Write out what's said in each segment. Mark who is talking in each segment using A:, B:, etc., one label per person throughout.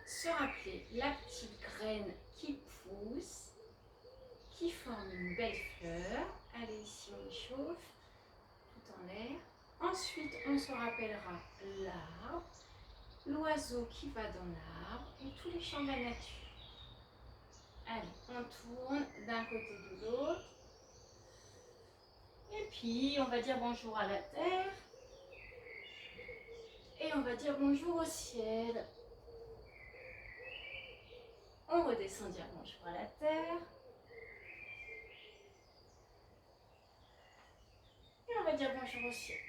A: se rappeler la petite graine qui pousse, qui forme une belle fleur. Allez, ici on échauffe, tout en l'air. Ensuite, on se rappellera l'arbre, l'oiseau qui va dans l'arbre et tous les chants de la nature. Allez, on tourne d'un côté de l'autre. Et puis, on va dire bonjour à la terre. Et on va dire bonjour au ciel. On redescend dire bonjour à la terre. Et on va dire bonjour au ciel.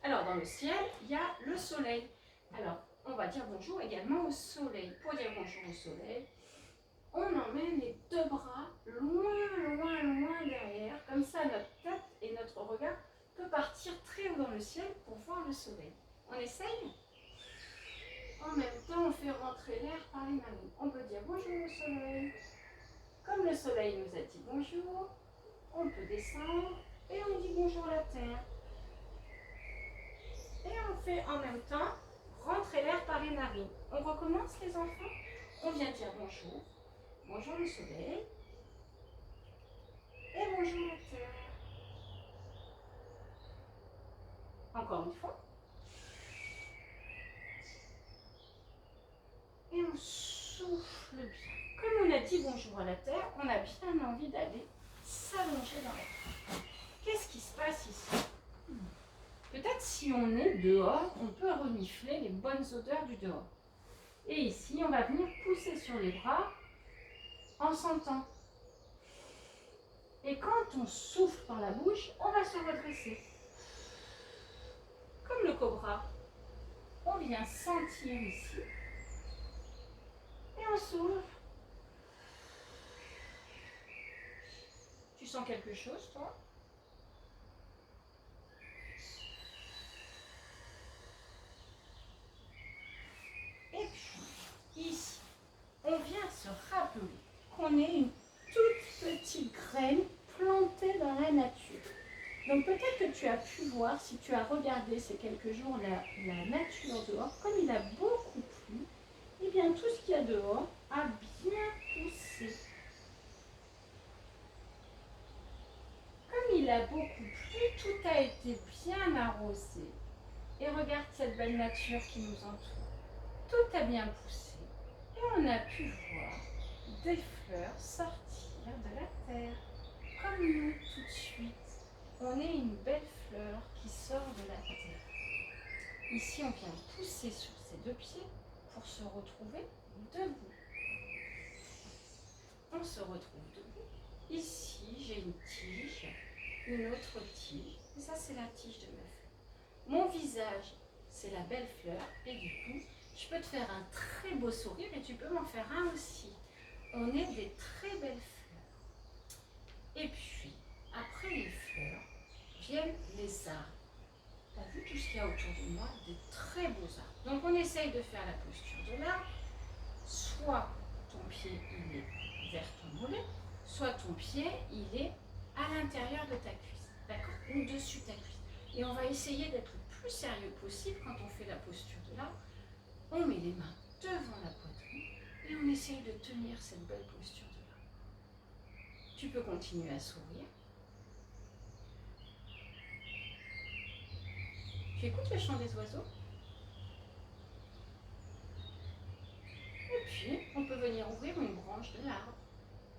A: Alors, dans le ciel, il y a le soleil. Alors, on va dire bonjour également au soleil. Pour dire bonjour au soleil, on emmène les deux bras loin, loin, loin derrière. Comme ça, notre tête et notre regard peut partir très haut dans le ciel pour voir le soleil. On essaye? En même temps, on fait rentrer l'air par les narines. On peut dire bonjour au soleil. Comme le soleil nous a dit bonjour, on peut descendre et on dit bonjour à la terre. Et on fait en même temps rentrer l'air par les narines. On recommence les enfants. On vient dire bonjour. Bonjour le soleil. Et bonjour la terre. Encore une fois. Et on souffle bien. Comme on a dit bonjour à la terre, on a bien envie d'aller s'allonger dans la terre. Qu'est-ce qui se passe ici? Peut-être si on est dehors, on peut renifler les bonnes odeurs du dehors. Et ici, on va venir pousser sur les bras en sentant. Et quand on souffle par la bouche, on va se redresser. Comme le cobra. On vient sentir ici. Et on souffle. Tu sens quelque chose, toi? Et puis, ici, on vient se rappeler qu'on est une toute petite graine plantée dans la nature. Donc peut-être que tu as pu voir, si tu as regardé ces quelques jours la nature dehors, comme il a beaucoup plu, eh bien tout ce qu'il y a dehors a bien poussé. Comme il a beaucoup plu, tout a été bien arrosé. Et regarde cette belle nature qui nous entoure. Tout a bien poussé. Et on a pu voir des fleurs sortir de la terre. Comme nous, tout de suite. On est une belle fleur qui sort de la terre. Ici, on vient pousser sur ses deux pieds pour se retrouver debout. On se retrouve debout. Ici, j'ai une tige, une autre tige. Et ça, c'est la tige de ma fleur. Mon visage, c'est la belle fleur. Et du coup, je peux te faire un très beau sourire et tu peux m'en faire un aussi. On est des très belles fleurs. Et puis, après les fleurs, viennent les arbres. Tu as vu tout ce qu'il y a autour de moi? Des très beaux arbres. Donc, on essaye de faire la posture de l'arbre. Soit ton pied, il est vers ton mollet, soit ton pied, il est à l'intérieur de ta cuisse. D'accord? Ou dessus ta cuisse. Et on va essayer d'être le plus sérieux possible quand on fait la posture de l'arbre. On met les mains devant la poitrine et on essaye de tenir cette belle posture de l'arbre. Tu peux continuer à sourire. Tu écoutes le chant des oiseaux? Et puis, on peut venir ouvrir une branche de l'arbre.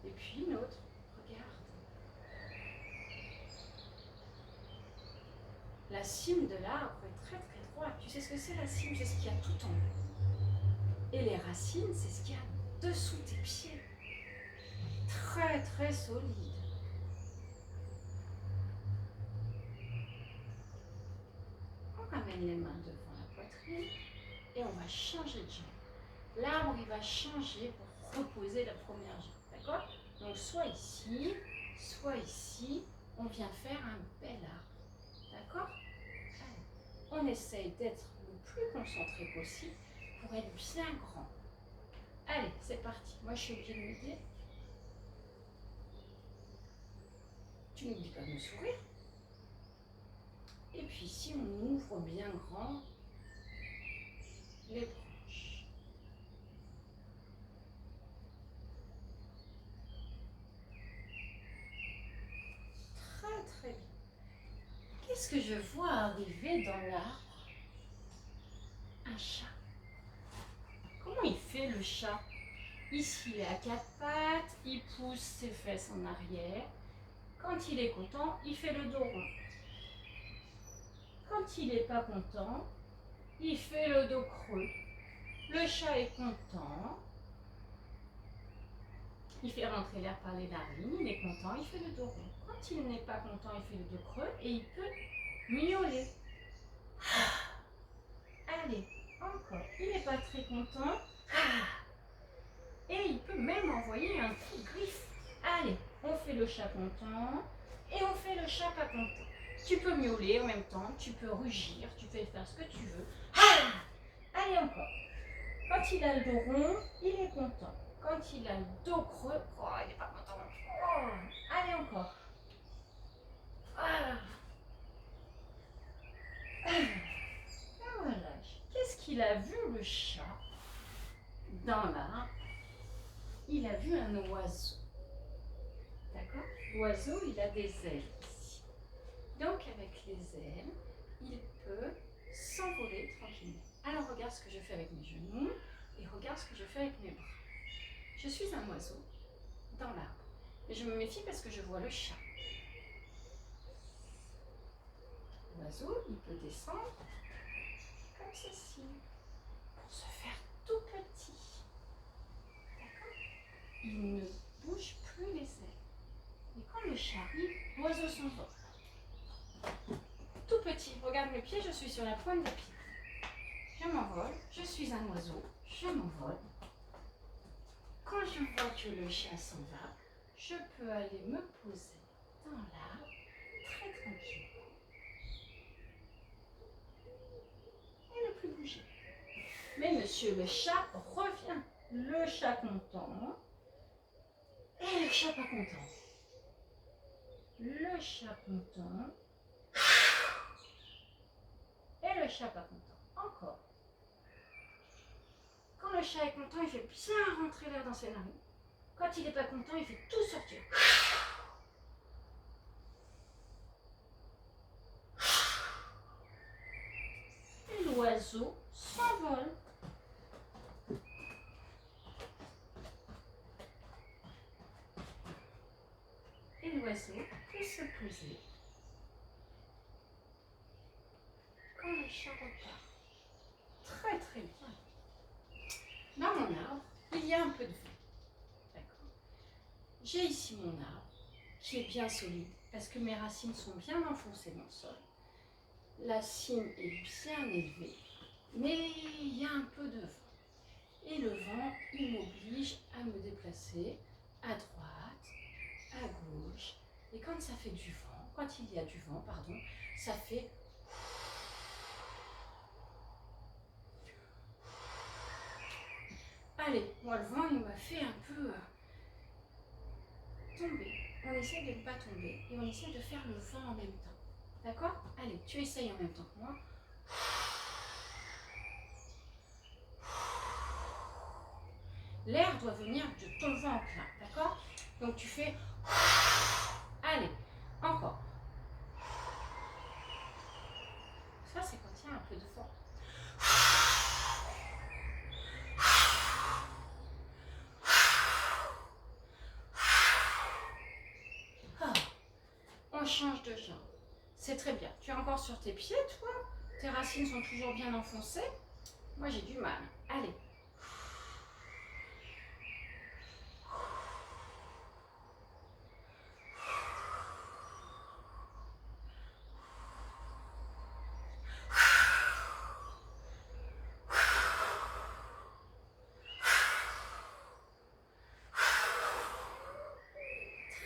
A: Et puis une autre. Regarde. La cime de l'arbre est très très droite. Tu sais ce que c'est la cime? C'est ce qu'il y a tout en haut. Et les racines, c'est ce qu'il y a dessous tes pieds. Très très solide. On ramène les mains devant la poitrine et on va changer de jambe. L'arbre, il va changer pour reposer la première jambe. D'accord? Donc soit ici, on vient faire un bel arbre. D'accord? On essaye d'être le plus concentré possible pour être bien grand. Allez, c'est parti. Moi, je suis obligée de m'aider. Tu n'oublies pas de me sourire. Et puis, si on ouvre bien grand, les branches. Très très bien. Qu'est-ce que je vois arriver dans l'arbre? Un chat. Comment il fait le chat? Ici, il est à quatre pattes, il pousse ses fesses en arrière. Quand il est content, il fait le dos rond. Quand il n'est pas content, il fait le dos creux. Le chat est content. Il fait rentrer l'air par les narines, il est content, il fait le dos rond. Quand il n'est pas content, il fait le dos creux et il peut miauler. Allez, encore. Il n'est pas très content. Et il peut même envoyer un coup de griffe. Allez, on fait le chat content et on fait le chat pas content. Tu peux miauler en même temps, tu peux rugir, tu peux faire ce que tu veux. Allez, encore. Quand il a le dos rond, il est content. Quand il a le dos creux, oh, il n'est pas content. Oh, allez, encore. Ah, voilà. Qu'est-ce qu'il a vu, le chat, dans l'arbre? Il a vu un oiseau. D'accord? L'oiseau, il a des ailes ici. Donc, avec les ailes, il peut s'envoler tranquillement. Alors, regarde ce que je fais avec mes genoux et regarde ce que je fais avec mes bras. Je suis un oiseau dans l'arbre. Et je me méfie parce que je vois le chat. L'oiseau, il peut descendre comme ceci pour se faire tout petit. D'accord? Il ne bouge plus les ailes. Et quand le chat arrive, l'oiseau s'envole. Tout petit, regarde mes pieds, je suis sur la pointe des pieds. Je m'envole, je suis un oiseau, je m'envole. Quand je vois que le chat s'en va, je peux aller me poser dans l'arbre très tranquillement et ne plus bouger. Mais monsieur le chat revient. Le chat content et le chat pas content. Le chat content et le chat pas content. Encore. Quand le chat est content, il fait bien rentrer l'air dans ses narines. Quand il n'est pas content, il fait tout sortir. Et l'oiseau s'envole. Et l'oiseau peut se poser quand le chat repart. Très très bien. Dans mon arbre, il y a un peu de vent. D'accord. J'ai ici mon arbre qui est bien solide parce que mes racines sont bien enfoncées dans le sol. La cime est bien élevée, mais il y a un peu de vent. Et le vent, il m'oblige à me déplacer à droite, à gauche. Et quand ça fait du vent, quand il y a du vent, pardon, ça fait... Allez, moi le vent, il m'a fait un peu tomber. On essaie de ne pas tomber et on essaie de faire le vent en même temps. D'accord? Allez, tu essayes en même temps que moi. L'air doit venir de ton ventre, là, d'accord? Donc tu fais... Allez, encore. Ça, c'est quand il y a un peu de vent. Ah, on change de jambe. C'est très bien. Tu es encore sur tes pieds, toi? Tes racines sont toujours bien enfoncées? Moi, j'ai du mal. Allez.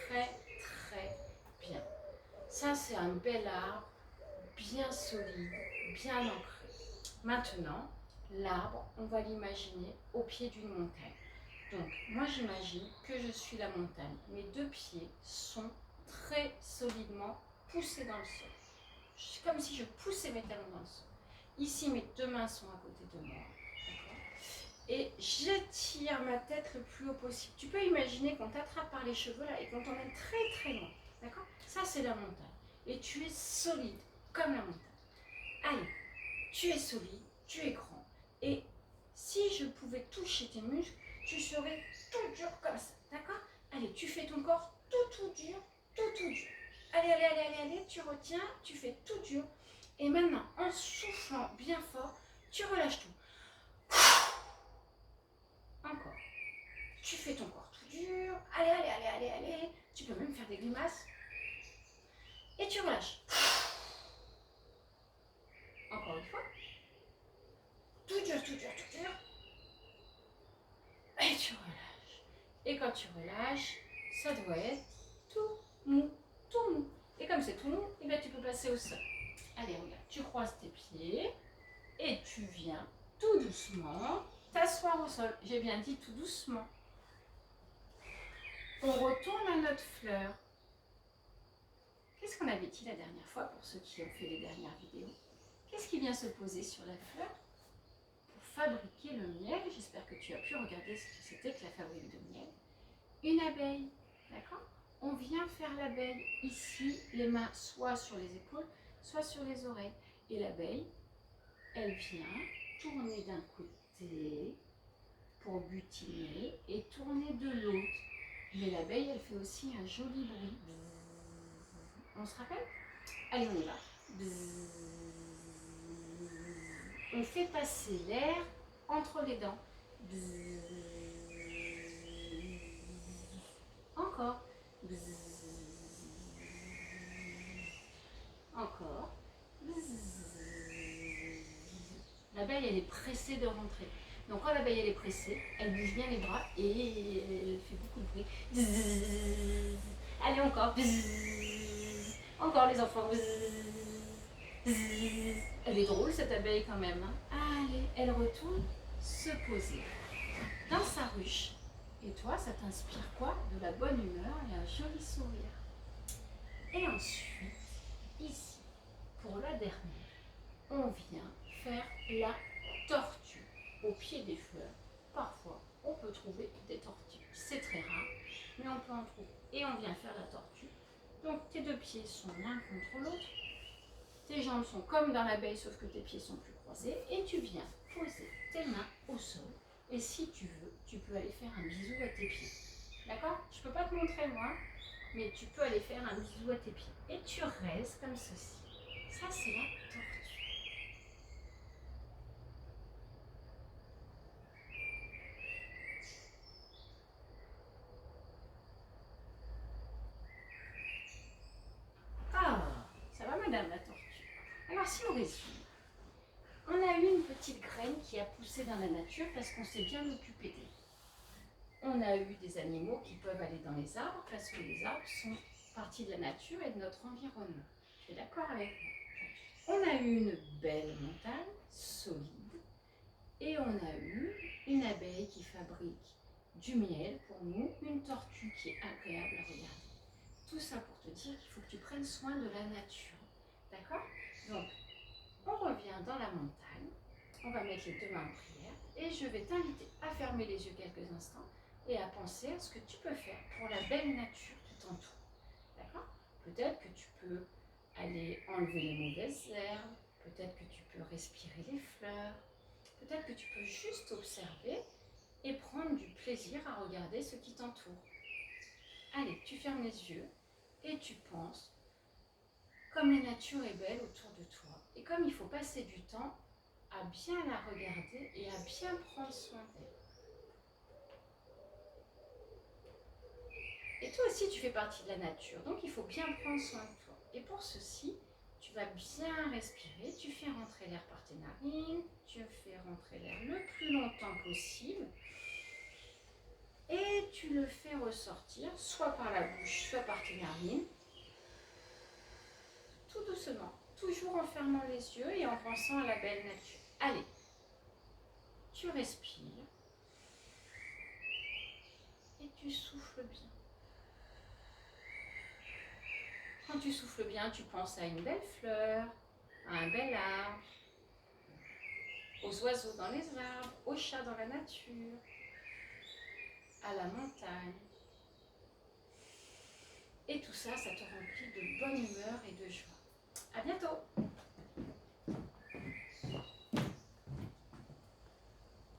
A: Très, très bien. Ça, c'est un bel arbre, bien solide, bien ancré. Maintenant, l'arbre, on va l'imaginer au pied d'une montagne. Donc, moi, j'imagine que je suis la montagne. Mes deux pieds sont très solidement poussés dans le sol. C'est comme si je poussais mes talons dans le sol. Ici, mes deux mains sont à côté de moi. Et j'étire ma tête le plus haut possible. Tu peux imaginer qu'on t'attrape par les cheveux là et qu'on t'emmène très très loin. D'accord? Ça c'est la montagne. Et tu es solide comme la montagne. Allez, tu es solide, tu es grand. Et si je pouvais toucher tes muscles, tu serais tout dur comme ça. D'accord? Allez, tu fais ton corps tout dur, tout dur. Allez, allez, allez, allez, allez, tu retiens, tu fais tout dur. Et maintenant, en soufflant bien fort, tu relâches tout. Encore. Tu fais ton corps tout dur. Allez, allez, allez, allez, allez. Tu peux même faire des grimaces. Et tu relâches. Encore une fois. Tout dur, tout dur, tout dur. Et tu relâches. Et quand tu relâches, ça doit être tout mou, tout mou. Et comme c'est tout mou, eh bien, tu peux passer au sol. Allez, regarde, tu croises tes pieds et tu viens tout doucement t'asseoir au sol. J'ai bien dit tout doucement. On retourne à notre fleur. Qu'est-ce qu'on avait dit la dernière fois pour ceux qui ont fait les dernières vidéos? Qu'est-ce qui vient se poser sur la fleur pour fabriquer le miel? J'espère que tu as pu regarder ce que c'était que la fabrique de miel. Une abeille, d'accord? On vient faire l'abeille ici, les mains soit sur les épaules, soit sur les oreilles. Et l'abeille, elle vient tourner d'un côté pour butiner et tourner de l'autre. Mais l'abeille, elle fait aussi un joli bruit. On se rappelle? Allez, on y va. On fait passer l'air entre les dents. Encore. Encore. L'abeille, elle est pressée de rentrer. Donc quand l'abeille, elle est pressée, elle bouge bien les bras et elle fait beaucoup de bruit. Allez, encore. Encore les enfants. Elle est drôle cette abeille quand même. Allez, elle retourne se poser dans sa ruche. Et toi, ça t'inspire quoi? De la bonne humeur et un joli sourire. Et ensuite, ici, pour la dernière, on vient faire la tortue. Au pied des fleurs, parfois, on peut trouver des tortues. C'est très rare, mais on peut en trouver. Et on vient faire la tortue. Donc, tes deux pieds sont l'un contre l'autre. Tes jambes sont comme dans l'abeille, sauf que tes pieds sont plus croisés. Et tu viens poser tes mains au sol. Et si tu veux, tu peux aller faire un bisou à tes pieds. D'accord? Je ne peux pas te montrer moi, mais tu peux aller faire un bisou à tes pieds. Et tu restes comme ceci. Ça, c'est la tortue. Ah, ça va madame la tortue. Alors si on résume, on a eu une petite graine qui a poussé dans la nature parce qu'on s'est bien occupé d'elle. On a eu des animaux qui peuvent aller dans les arbres parce que les arbres sont partie de la nature et de notre environnement. Tu es d'accord avec moi? On a eu une belle montagne solide et on a eu une abeille qui fabrique du miel pour nous, une tortue qui est agréable à regarder. Tout ça pour te dire qu'il faut que tu prennes soin de la nature. D'accord? Donc, on revient dans la montagne. On va mettre les deux mains en prière. Et je vais t'inviter à fermer les yeux quelques instants et à penser à ce que tu peux faire pour la belle nature qui t'entoure. D'accord? Peut-être que tu peux aller enlever les mauvaises herbes. Peut-être que tu peux respirer les fleurs. Peut-être que tu peux juste observer et prendre du plaisir à regarder ce qui t'entoure. Allez, tu fermes les yeux et tu penses comme la nature est belle autour de toi et comme il faut passer du temps à bien la regarder et à bien prendre soin d'elle. Et toi aussi, tu fais partie de la nature, donc il faut bien prendre soin de toi. Et pour ceci, tu vas bien respirer, tu fais rentrer l'air par tes narines, tu fais rentrer l'air le plus longtemps possible et tu le fais ressortir soit par la bouche, soit par tes narines, tout doucement, toujours en fermant les yeux et en pensant à la belle nature. Allez, tu respires et tu souffles bien. Quand tu souffles bien, tu penses à une belle fleur, à un bel arbre, aux oiseaux dans les arbres, aux chats dans la nature, à la montagne. Et tout ça, ça te remplit de bonne humeur et de joie.